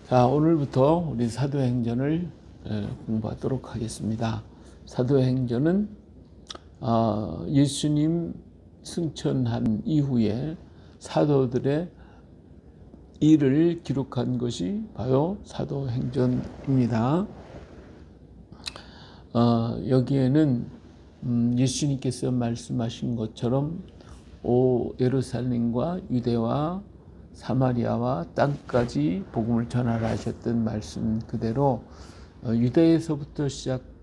자, 오늘부터 우리 사도행전을 공부하도록 하겠습니다. 사도행전은 예수님 승천한 이후에 사도들의 일을 기록한 것이 바로 사도행전입니다. 여기에는 예수님께서 말씀하신 것처럼 예루살렘과 유대와 사마리아와 땅까지 복음을 전하라 하셨던 말씀 그대로 유대에서부터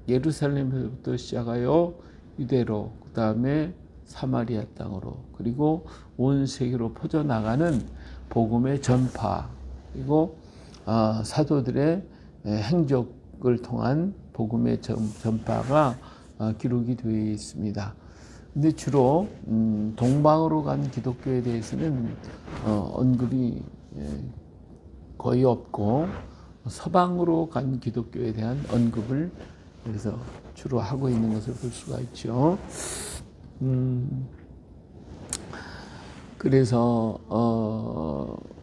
예루살렘에서부터 시작하여 유대로, 그 다음에 사마리아 땅으로, 그리고 온 세계로 퍼져나가는 복음의 전파, 그리고 사도들의 행적을 통한 복음의 전파가 기록이 되어 있습니다. 근데 주로 동방으로 간 기독교에 대해서는 언급이 거의 없고, 서방으로 간 기독교에 대한 언급을 그래서 주로 하고 있는 것을 볼 수가 있죠. 그래서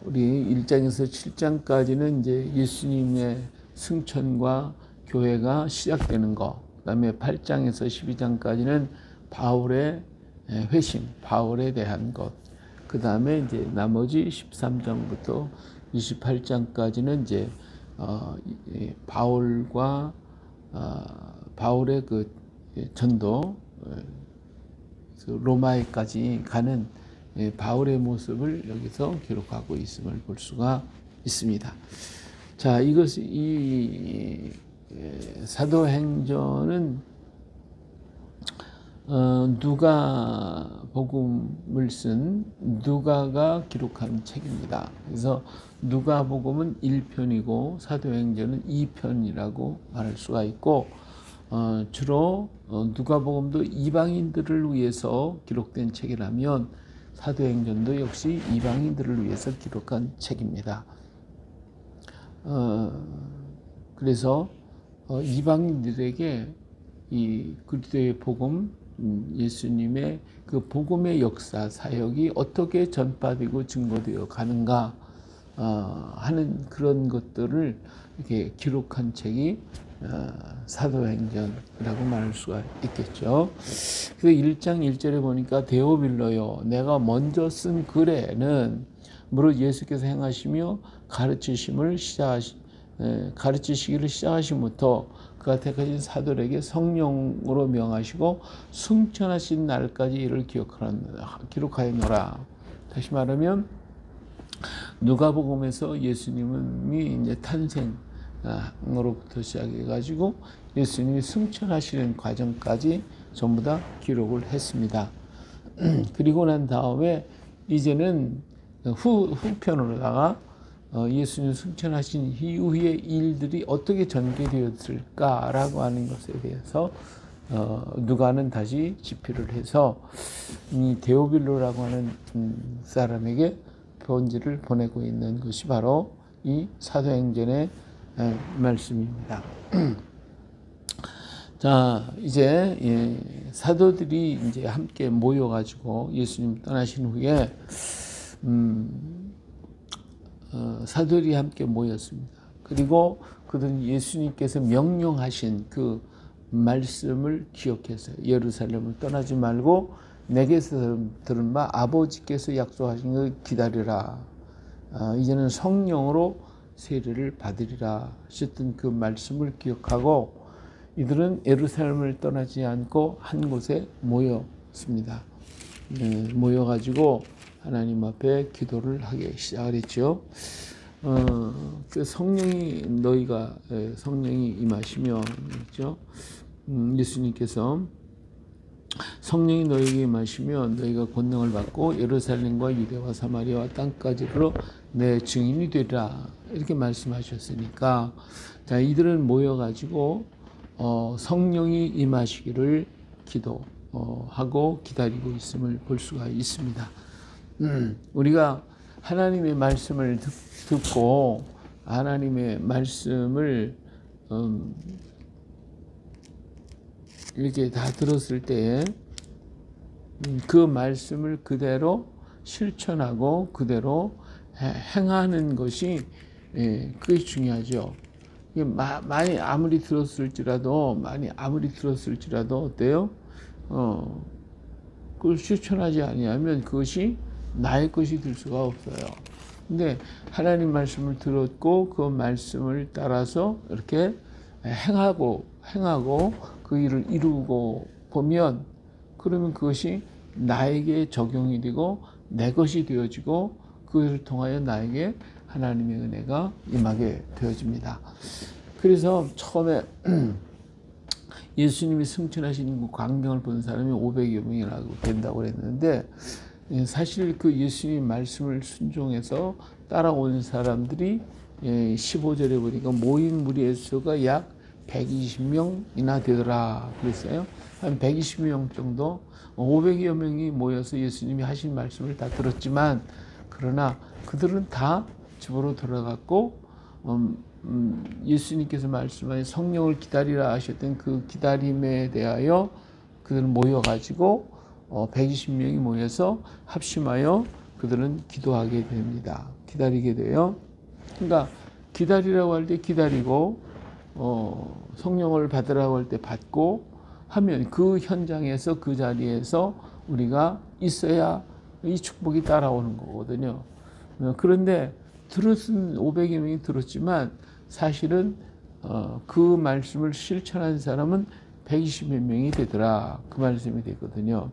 우리 1장에서 7장까지는 이제 예수님의 승천과 교회가 시작되는 것, 그다음에 8장에서 12장까지는 바울의 회심, 바울에 대한 것, 그 다음에 이제 나머지 13장부터 28장까지는 이제 바울의 그 전도, 로마에까지 가는 바울의 모습을 여기서 기록하고 있음을 볼 수가 있습니다. 자, 이 사도행전은 누가복음을 쓴 누가가 기록한 책입니다. 그래서 누가복음은 1편이고 사도행전은 2편이라고 말할 수가 있고, 주로 누가복음도 이방인들을 위해서 기록된 책이라면 사도행전도 역시 이방인들을 위해서 기록한 책입니다. 그래서 이방인들에게 이 그리스도의 복음, 예수님의 그 복음의 역사, 사역이 어떻게 전파되고 증거되어 가는가 하는 그런 것들을 이렇게 기록한 책이 사도행전이라고 말할 수가 있겠죠. 그래서 1장 1절에 보니까 데오빌로요, 내가 먼저 쓴 글에는 무릇 예수께서 행하시며 가르치시기를 시작하심부터 그가 택하신 사도들에게 성령으로 명하시고 승천하신 날까지 이를 기록하였노라. 다시 말하면 누가복음에서 예수님이 이제 탄생으로부터 시작해가지고 예수님이 승천하시는 과정까지 전부 다 기록을 했습니다. 그리고 난 다음에 이제는 후편으로다가 예수님 승천하신 이후의 일들이 어떻게 전개되었을까라고 하는 것에 대해서 누가는 다시 집필을 해서 이 데오빌로라고 하는 사람에게 편지를 보내고 있는 것이 바로 이 사도행전의 말씀입니다. 자, 이제 사도들이 이제 함께 모여가지고 예수님 떠나신 후에 사도들이 함께 모였습니다. 그리고 그들은 예수님께서 명령하신 그 말씀을 기억해서 예루살렘을 떠나지 말고 내게서 들은 바 아버지께서 약속하신 것을 기다리라. 이제는 성령으로 세례를 받으리라 하셨던 그 말씀을 기억하고 이들은 예루살렘을 떠나지 않고 한 곳에 모였습니다. 모여가지고 하나님 앞에 기도를 하기 시작을 했죠. 그 성령이 임하시며, 그렇죠? 예수님께서 성령이 너희에게 임하시며 너희가 권능을 받고 예루살렘과 유대와 사마리아와 땅까지로 내 증인이 되리라 이렇게 말씀하셨으니까, 자, 이들은 모여가지고 성령이 임하시기를 기도하고 기다리고 있음을 볼 수가 있습니다. 우리가 하나님의 말씀을 듣고 하나님의 말씀을 이렇게 다 들었을 때 그 말씀을 그대로 실천하고 그대로 행하는 것이 예, 그게 중요하죠. 이게 많이 아무리 들었을지라도 어때요? 그걸 실천하지 아니하면 그것이 나의 것이 될 수가 없어요. 근데 하나님 말씀을 들었고 그 말씀을 따라서 이렇게 행하고 그 일을 이루고 보면, 그러면 그것이 나에게 적용이 되고 내 것이 되어지고 그것을 통하여 나에게 하나님의 은혜가 임하게 되어집니다. 그래서 처음에 예수님이 승천하신 그 광경을 본 사람이 500여 명이라고 된다고 그랬는데, 사실 그 예수님 말씀을 순종해서 따라온 사람들이 15절에 보니까 모인 무리의 수가 약 120명이나 되더라 그랬어요. 한 120명 정도, 500여 명이 모여서 예수님이 하신 말씀을 다 들었지만, 그러나 그들은 다 집으로 돌아갔고, 예수님께서 말씀하신 성령을 기다리라 하셨던 그 기다림에 대하여 그들은 모여가지고 120명이 모여서 합심하여 그들은 기도하게 됩니다. 기다리게 돼요. 그러니까 기다리라고 할 때 기다리고, 성령을 받으라고 할 때 받고 하면 그 현장에서 그 자리에서 우리가 있어야 이 축복이 따라오는 거거든요. 그런데 500여 명이 들었지만 사실은 그 말씀을 실천한 사람은 120여 명이 되더라, 그 말씀이 되거든요.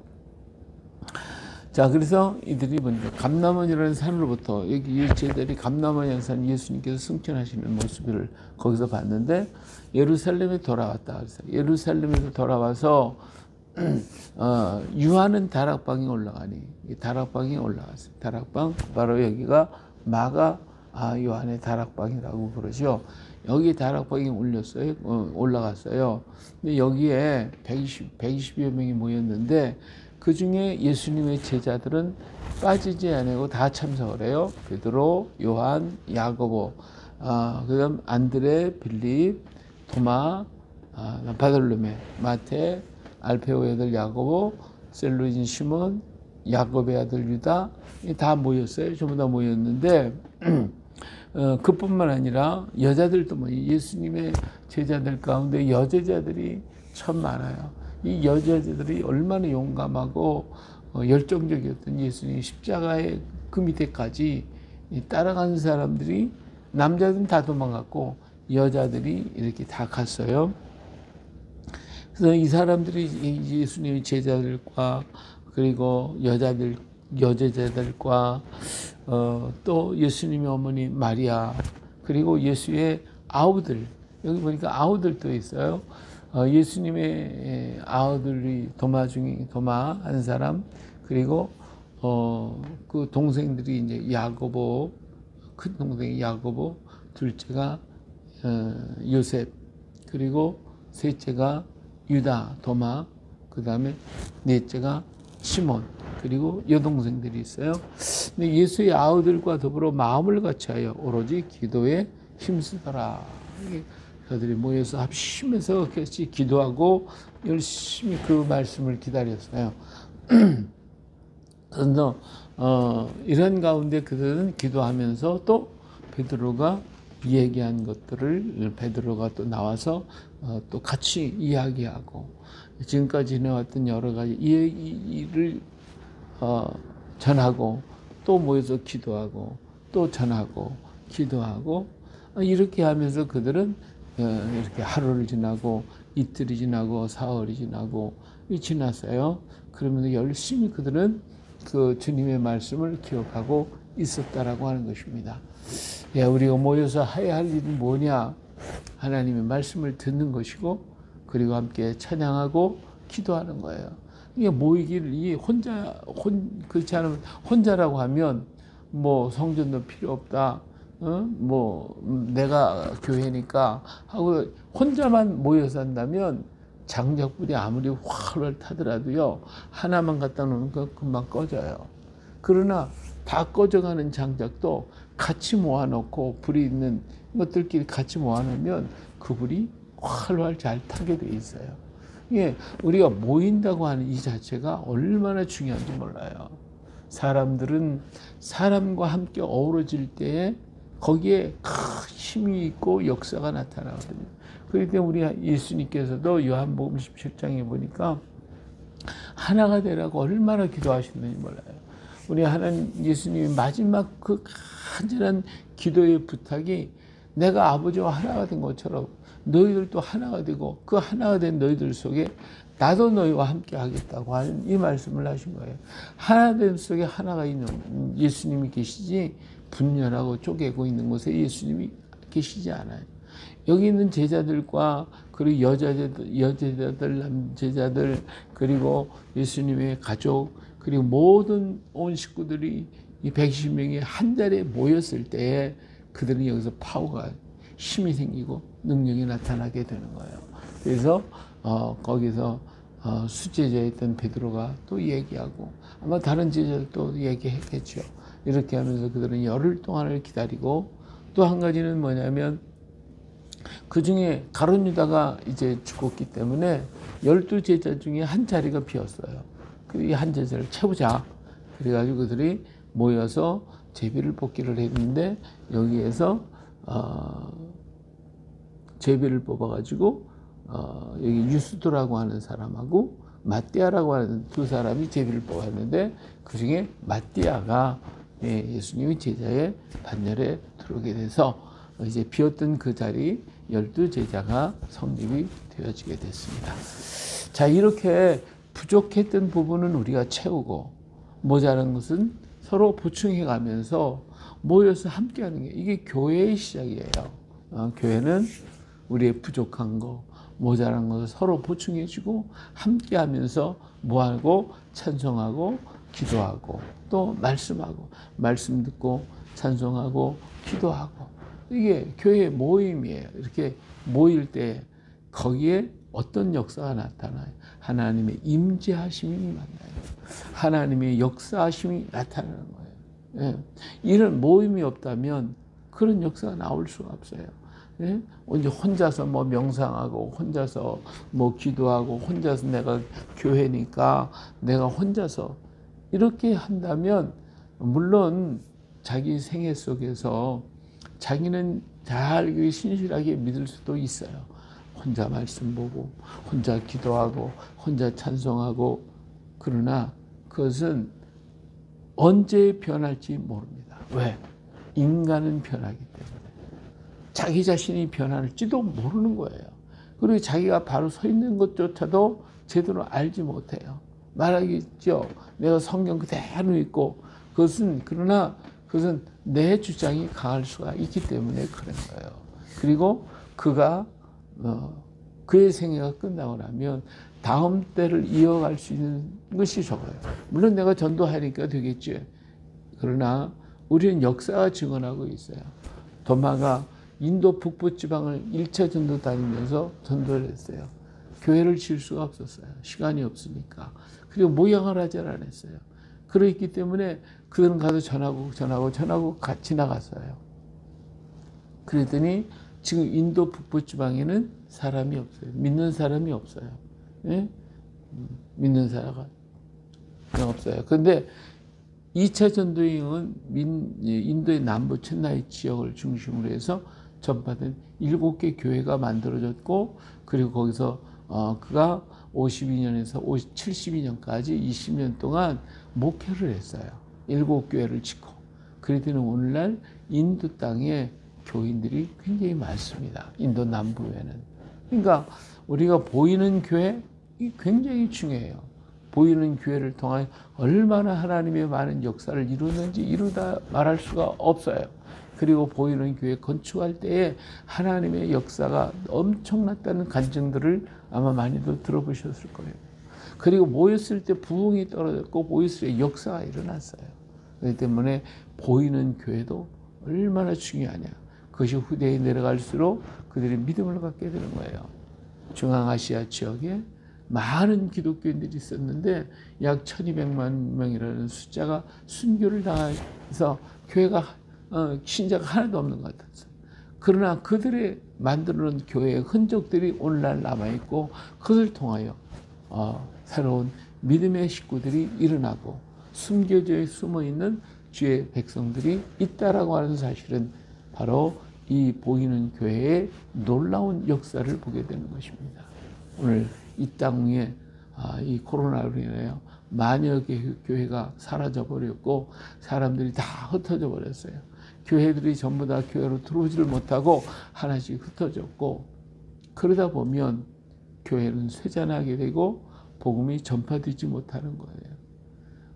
자, 그래서 이들이 먼저 감람원이라는 산으로부터, 여기 일제들이 감람원이라는 산 예수님께서 승천하시는 모습을 거기서 봤는데 예루살렘에 돌아왔다. 그래서 예루살렘에서 돌아와서 유하는 다락방에 올라가니, 다락방에 올라갔어요. 다락방, 바로 여기가 마가 요한의 다락방이라고 그러죠. 여기 다락방에 올라갔어요. 근데 여기에 120여 명이 모였는데 그 중에 예수님의 제자들은 빠지지 않고 다 참석을 해요. 베드로, 요한, 야고보, 그다음 안드레, 빌립, 토마, 바돌로메, 마태, 알페오의 아들 야고보, 셀로인 시몬, 야곱의 아들 유다, 다 모였어요. 전부 다 모였는데 그뿐만 아니라 여자들도 예수님의 제자들 가운데 여제자들이 참 많아요. 이 여자들이 얼마나 용감하고 열정적이었던, 예수님 십자가의 그 밑에까지 따라가는 사람들이, 남자들은 다 도망갔고 여자들이 이렇게 다 갔어요. 그래서 이 사람들이 예수님의 제자들과 그리고 여제자들과 또 예수님의 어머니 마리아, 그리고 예수의 아우들, 여기 보니까 아우들도 있어요. 예수님의 아우들이 도마 한 사람, 그리고 그 동생들이 이제 야고보, 큰 동생이 야고보, 둘째가 요셉, 그리고 셋째가 유다, 도마, 그 다음에 넷째가 시몬, 그리고 여동생들이 있어요. 근데 예수의 아우들과 더불어 마음을 같이하여 오로지 기도에 힘쓰더라. 그들이 모여서 합심해서 같이 기도하고 열심히 그 말씀을 기다렸어요. 그래서 이런 가운데 그들은 기도하면서 또 베드로가 얘기한 것들을 베드로가 또 나와서 또 같이 이야기하고, 지금까지 지내왔던 여러 가지 일을 전하고, 또 모여서 기도하고, 또 전하고 기도하고, 이렇게 하면서 그들은 이렇게 하루를 지나고 이틀이 지나고 사흘이 지나고 지났어요. 그러면서 열심히 그들은 그 주님의 말씀을 기억하고 있었다라고 하는 것입니다. 우리가 모여서 해야 할 일은 뭐냐? 하나님의 말씀을 듣는 것이고, 그리고 함께 찬양하고 기도하는 거예요. 이게 모이기를 그렇지 않으면, 혼자라고 하면 뭐 성전도 필요 없다, 뭐 내가 교회니까 하고 혼자만 모여서 한다면 장작불이 아무리 활활 타더라도요, 하나만 갖다 놓으면 금방 꺼져요. 그러나 다 꺼져가는 장작도 같이 모아놓고 불이 있는 것들끼리 같이 모아놓으면 그 불이 활활 잘 타게 돼 있어요. 예, 우리가 모인다고 하는 이 자체가 얼마나 중요한지 몰라요. 사람들은 사람과 함께 어우러질 때에 거기에 큰 힘이 있고 역사가 나타나거든요. 그렇기 때문에 우리 예수님께서도 요한복음 17장에 보니까 하나가 되라고 얼마나 기도하셨는지 몰라요. 우리 하나님 예수님이 마지막 그 간절한 기도의 부탁이 내가 아버지와 하나가 된 것처럼 너희들도 하나가 되고 그 하나가 된 너희들 속에 나도 너희와 함께 하겠다고 하는 이 말씀을 하신 거예요. 하나됨 속에 하나가 있는 예수님이 계시지 분열하고 쪼개고 있는 곳에 예수님이 계시지 않아요. 여기 있는 제자들과 그리고 여제자들, 남제자들, 그리고 예수님의 가족, 그리고 모든 온 식구들이 이 120명이 한 자리에 모였을 때 그들은 여기서 파워가 힘이 생기고 능력이 나타나게 되는 거예요. 그래서 거기서 수제자였던 베드로가 또 얘기하고 아마 다른 제자들도 얘기했겠죠. 이렇게 하면서 그들은 열흘 동안을 기다리고 또 한 가지는 뭐냐면 그 중에 가룟 유다가 이제 죽었기 때문에 12제자 중에 한 자리가 비었어요. 이 한 제자를 채우자. 그래가지고 그들이 모여서 제비를 뽑기를 했는데 여기에서 제비를 뽑아가지고 여기 유스도라고 하는 사람하고 마띠아라고 하는 두 사람이 제비를 뽑았는데 그 중에 마띠아가 예수님의 제자의 반열에 들어오게 돼서 이제 비었던 그 자리 12제자가 성립이 되어지게 됐습니다. 자, 이렇게 부족했던 부분은 우리가 채우고 모자란 것은 서로 보충해 가면서 모여서 함께하는 게 이게 교회의 시작이에요. 교회는 우리의 부족한 거, 모자란 것을 서로 보충해 주고 함께하면서 뭐하고 찬송하고 기도하고 또 말씀하고 말씀 듣고 찬송하고 기도하고 이게 교회의 모임이에요. 이렇게 모일 때 거기에 어떤 역사가 나타나요? 하나님의 임재하심이 만나요. 하나님의 역사하심이 나타나는 거예요. 예. 이런 모임이 없다면 그런 역사가 나올 수가 없어요. 예? 이제 혼자서 뭐 명상하고 혼자서 뭐 기도하고 혼자서 내가 교회니까 내가 혼자서 이렇게 한다면 물론 자기 생애 속에서 자기는 잘 신실하게 믿을 수도 있어요. 혼자 말씀 보고 혼자 기도하고 혼자 찬송하고 그러나 그것은 언제 변할지 모릅니다. 왜? 인간은 변하기 때문에. 자기 자신이 변할지도 모르는 거예요. 그리고 자기가 바로 서 있는 것조차도 제대로 알지 못해요. 말하겠죠. 내가 성경 그대로 읽고 그러나 그것은 내 주장이 강할 수가 있기 때문에 그런 거예요. 그리고 그의 생애가 끝나고 나면 다음 때를 이어갈 수 있는 것이 적어요. 물론 내가 전도하니까 되겠지. 그러나 우리는 역사가 증언하고 있어요. 도마가 인도 북부 지방을 1차 전도 다니면서 전도를 했어요. 교회를 지을 수가 없었어요. 시간이 없으니까. 그리고 모양을 하지 않았어요. 그렇기 때문에 그들은 가서 전하고 같이 나갔어요. 그랬더니 지금 인도 북부 지방에는 사람이 없어요. 믿는 사람이 없어요. 예? 믿는 사람이 없어요. 그런데 2차 전도여행은 인도의 남부 첸나이 지역을 중심으로 해서 전파된 7개 교회가 만들어졌고 그리고 거기서 그가 52년에서 72년까지 20년 동안 목회를 했어요. 7교회를 짓고. 그랬더니 오늘날 인도 땅에 교인들이 굉장히 많습니다. 인도 남부에는. 그러니까 우리가 보이는 교회 굉장히 중요해요. 보이는 교회를 통해 얼마나 하나님의 많은 역사를 이루는지 이루다 말할 수가 없어요. 그리고 보이는 교회 건축할 때에 하나님의 역사가 엄청났다는 간증들을 아마 많이들 들어보셨을 거예요. 그리고 모였을 때 부흥이 떨어졌고 모였을 때 역사가 일어났어요. 그렇기 때문에 보이는 교회도 얼마나 중요하냐. 그것이 후대에 내려갈수록 그들이 믿음을 갖게 되는 거예요. 중앙아시아 지역에 많은 기독교인들이 있었는데 약 1200만 명이라는 숫자가 순교를 당해서 교회가 신자가 하나도 없는 것 같았어요. 그러나 그들의 만들어놓은 교회의 흔적들이 오늘날 남아있고 그것을 통하여 새로운 믿음의 식구들이 일어나고 숨겨져 숨어있는 주의 백성들이 있다라고 하는 사실은 바로 이 보이는 교회의 놀라운 역사를 보게 되는 것입니다. 오늘 이 땅 위에 이 코로나로 인하여 만여 개의 교회가 사라져 버렸고 사람들이 다 흩어져 버렸어요. 교회들이 전부 다 교회로 들어오지를 못하고 하나씩 흩어졌고, 그러다 보면 교회는 쇠잔하게 되고 복음이 전파되지 못하는 거예요.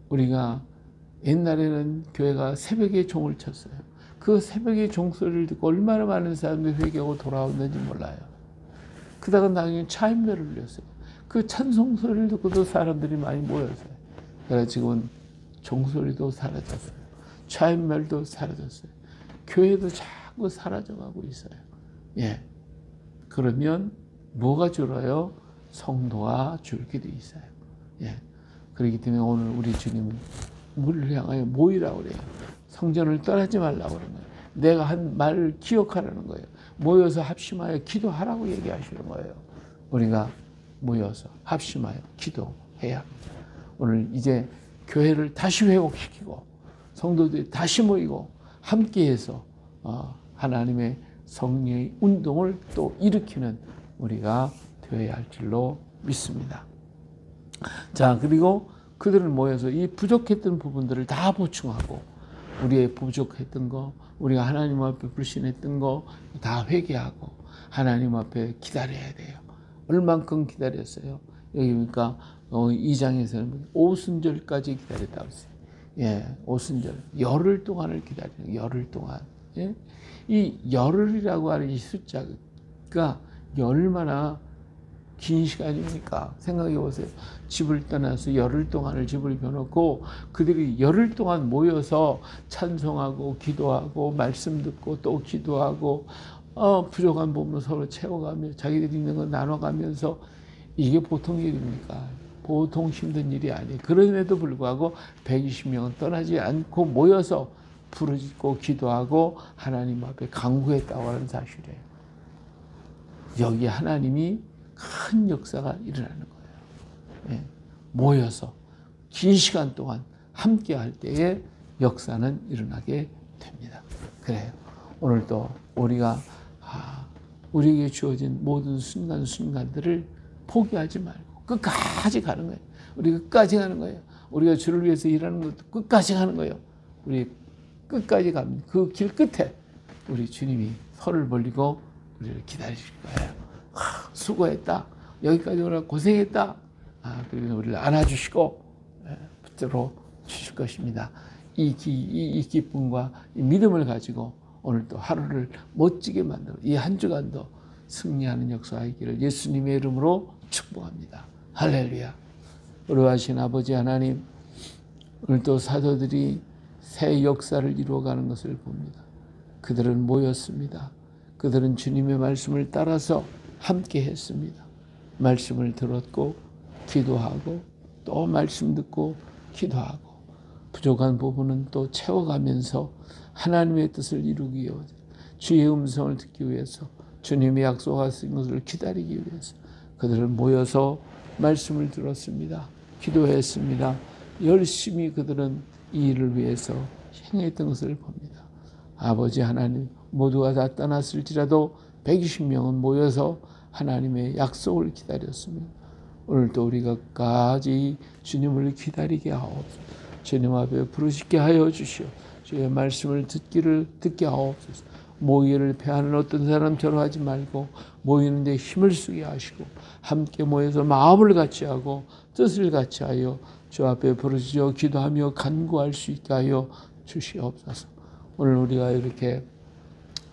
우리가 옛날에는 교회가 새벽에 종을 쳤어요. 그 새벽에 종소리를 듣고 얼마나 많은 사람들이 회개하고 돌아왔는지 몰라요. 그다가 나중에 차인배를 울렸어요. 그 찬송 소리를 듣고도 사람들이 많이 모였어요. 그래서 지금은 종소리도 사라졌어요. 차인별도 사라졌어요. 교회도 자꾸 사라져가고 있어요. 예. 그러면 뭐가 줄어요? 성도가 줄게 돼 있어요. 예. 그렇기 때문에 오늘 우리 주님은 우리를 향하여 모이라고 그래요. 성전을 떠나지 말라고 그러는 거예요. 내가 한 말을 기억하라는 거예요. 모여서 합심하여 기도하라고 얘기하시는 거예요. 우리가 모여서 합심하여 기도해야 합니다. 오늘 이제 교회를 다시 회복시키고 성도들이 다시 모이고 함께해서 하나님의 성령의 운동을 또 일으키는 우리가 되어야 할 줄로 믿습니다. 자, 그리고 그들은 모여서 이 부족했던 부분들을 다 보충하고 우리의 부족했던 거, 우리가 하나님 앞에 불신했던 거 다 회개하고 하나님 앞에 기다려야 돼요. 얼만큼 기다렸어요? 여기 보니까 2장에서는 오순절까지 기다렸다고 했어요. 예, 오순절, 열흘 동안을 기다리는, 열흘 동안. 예? 이 열흘이라고 하는 이 숫자가 얼마나 긴 시간입니까? 생각해 보세요. 집을 떠나서 열흘 동안을 집을 펴놓고 그들이 열흘 동안 모여서 찬송하고 기도하고 말씀 듣고 또 기도하고 부족한 부분을 서로 채워가며 자기들이 있는 거 나눠가면서, 이게 보통 일입니까? 보통 힘든 일이 아니에요. 그럼에도 불구하고 120명은 떠나지 않고 모여서 부르짖고 기도하고 하나님 앞에 간구했다고 하는 사실이에요. 여기 하나님이 큰 역사가 일어나는 거예요. 예. 모여서 긴 시간 동안 함께 할 때에 역사는 일어나게 됩니다. 그래요. 오늘도 우리가 우리에게 주어진 모든 순간순간들을 포기하지 말고 끝까지 가는 거예요. 우리 끝까지 가는 거예요. 우리가 주를 위해서 일하는 것도 끝까지 가는 거예요. 우리 끝까지 갑니다. 그 길 끝에 우리 주님이 손을 벌리고 우리를 기다리실 거예요. 수고했다. 여기까지 오라 고생했다. 그리고 우리를 안아주시고 붙들어 주실 것입니다. 이 기쁨과 이 믿음을 가지고 오늘 또 하루를 멋지게 만들어 이 한 주간도 승리하는 역사가 있기를 예수님의 이름으로 축복합니다. 할렐루야. 의로하신 아버지 하나님, 오늘 또 사도들이 새 역사를 이루어가는 것을 봅니다. 그들은 모였습니다. 그들은 주님의 말씀을 따라서 함께 했습니다. 말씀을 들었고 기도하고 또 말씀 듣고 기도하고 부족한 부분은 또 채워가면서 하나님의 뜻을 이루기 위해서, 주의 음성을 듣기 위해서, 주님의 약속하신 것을 기다리기 위해서 그들은 모여서 말씀을 들었습니다. 기도했습니다. 열심히 그들은 이 일을 위해서 행했던 것을 봅니다. 아버지 하나님, 모두가 다 떠났을지라도 120명은 모여서 하나님의 약속을 기다렸습니다. 오늘도 우리가 끝까지 주님을 기다리게 하옵소서. 주님 앞에 부르짖게 하여 주시오. 주의 말씀을 듣게 하옵소서. 모이를 패하는 어떤 사람처럼 하지 말고 모이는 데 힘을 쓰게 하시고 함께 모여서 마음을 같이 하고 뜻을 같이 하여 주 앞에 부르짖어 기도하며 간구할 수 있게 하여 주시옵소서. 오늘 우리가 이렇게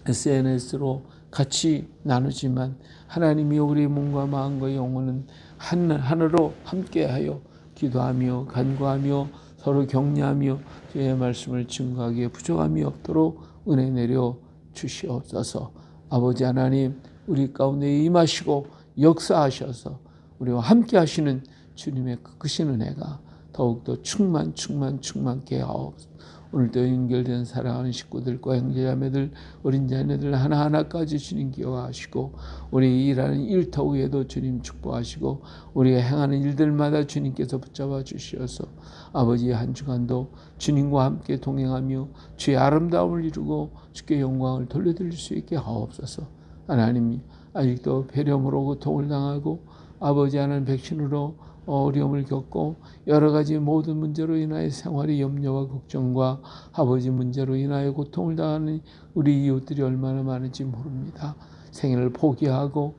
SNS로 같이 나누지만 하나님이 우리의 몸과 마음과 영혼은 하나로 함께하여 기도하며 간구하며 서로 격려하며 주의 말씀을 증거하기에 부족함이 없도록 은혜 내려 주시옵소서. 아버지 하나님, 우리 가운데 임하시고 역사하셔서 우리와 함께 하시는 주님의 크신 은혜가 더욱더 충만케 하옵소서. 오늘도 연결된 사랑하는 식구들과 형제자매들, 어린 자녀들 하나하나까지 주님 기억하시고 우리 일하는 일터 위에도 주님 축복하시고 우리가 행하는 일들마다 주님께서 붙잡아 주시어서 아버지의 한 주간도 주님과 함께 동행하며 주의 아름다움을 이루고 주께 영광을 돌려드릴 수 있게 하옵소서. 하나님, 아직도 폐렴으로 고통을 당하고 아버지 하나님 백신으로 어려움을 겪고 여러 가지 모든 문제로 인하여 생활의 염려와 걱정과 아버지 문제로 인하여 고통을 당하는 우리 이웃들이 얼마나 많은지 모릅니다. 생애를 포기하고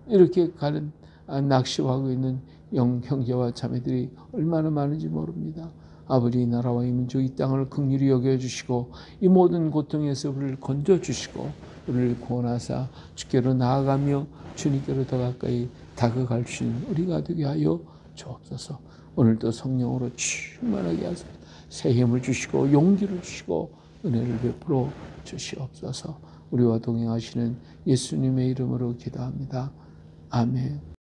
이렇게 가는 낙심하고 있는 형제와 자매들이 얼마나 많은지 모릅니다. 아버지, 이 나라와 이 민족, 이 땅을 긍휼히 여겨주시고 이 모든 고통에서 우리를 건져주시고 우리를 구원하사 주께로 나아가며 주님께로 더 가까이 다가갈 수 있는 우리가 되게 하여 주옵소서. 오늘도 성령으로 충만하게 하소서. 새 힘을 주시고 용기를 주시고 은혜를 베풀어 주시옵소서. 우리와 동행하시는 예수님의 이름으로 기도합니다. 아멘.